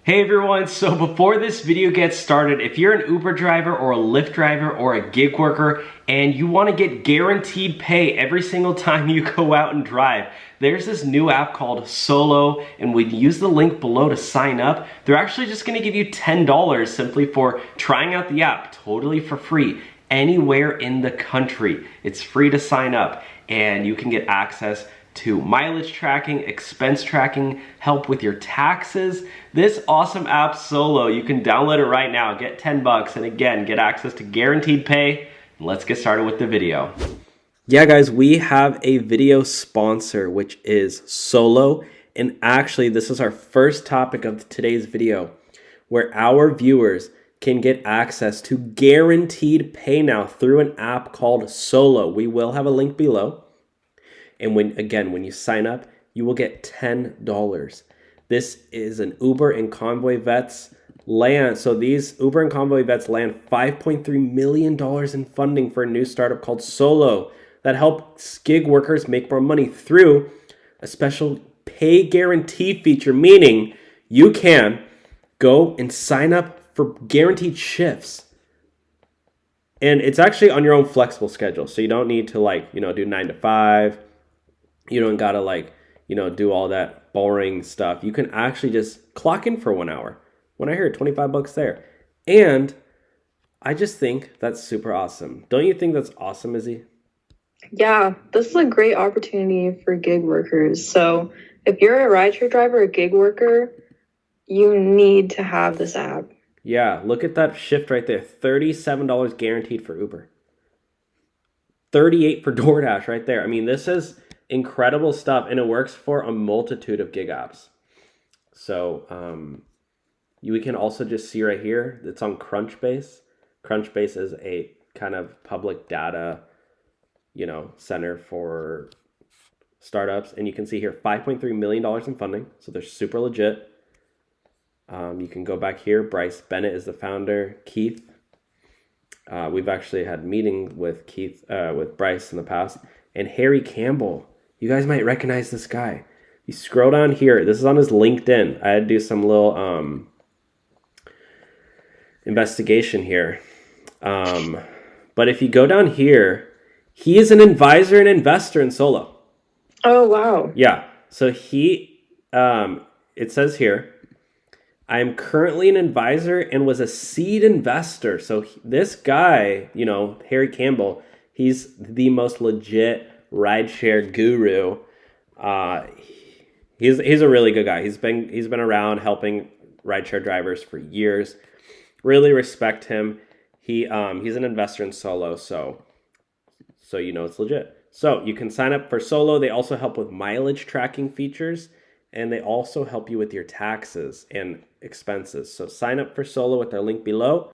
Hey everyone, so before this video gets started, if you're an Uber driver or a Lyft driver or a gig worker and you want to get guaranteed pay every single time you go out and drive, there's this new app called Solo, and when you use the link below to sign up, they're actually just going to give you $10 simply for trying out the app, totally for free, anywhere in the country. It's free to sign up, and you can get access to mileage tracking, expense tracking, help with your taxes. This awesome app Solo, you can download it right now, get 10 bucks, and again, get access to guaranteed pay. Let's get started with the video. Yeah guys, we have a video sponsor, which is Solo, and actually this is our first topic of today's video, where our viewers can get access to guaranteed pay now through an app called Solo. We will have a link below. And when you sign up, you will get $10. This is an Uber and Convoy Vets land. So these Uber and Convoy Vets land $5.3 million in funding for a new startup called Solo that helps gig workers make more money through a special pay guarantee feature, meaning you can go and sign up for guaranteed shifts. And it's actually on your own flexible schedule. So you don't need to do 9 to 5. You don't gotta do all that boring stuff. You can actually just clock in for 1 hour. When I hear 25 bucks there. And I just think that's super awesome. Don't you think that's awesome, Izzy? Yeah, this is a great opportunity for gig workers. So if you're a rideshare driver or gig worker, you need to have this app. Yeah, look at that shift right there. $37 guaranteed for Uber. $38 for DoorDash right there. I mean, this is incredible stuff, and it works for a multitude of gig apps. So we can also just see right here, it's on Crunchbase. Crunchbase is a kind of public data, center for startups, and you can see here $5.3 million in funding, so they're super legit. You can go back here. Bryce Bennett is the founder. Keith, we've actually had meetings with with Bryce in the past, and Harry Campbell. You guys might recognize this guy. You scroll down here. This is on his LinkedIn. I had to do some little investigation here. But if you go down here, he is an advisor and investor in Solo. Oh, wow. Yeah. So it says here, I am currently an advisor and was a seed investor. So this guy, Harry Campbell, he's the most legit rideshare guru. He's a really good guy. He's been around helping rideshare drivers for years. Really respect him. He's an investor in Solo, so it's legit. So you can sign up for Solo. They also help with mileage tracking features, and they also help you with your taxes and expenses. So sign up for Solo with our link below.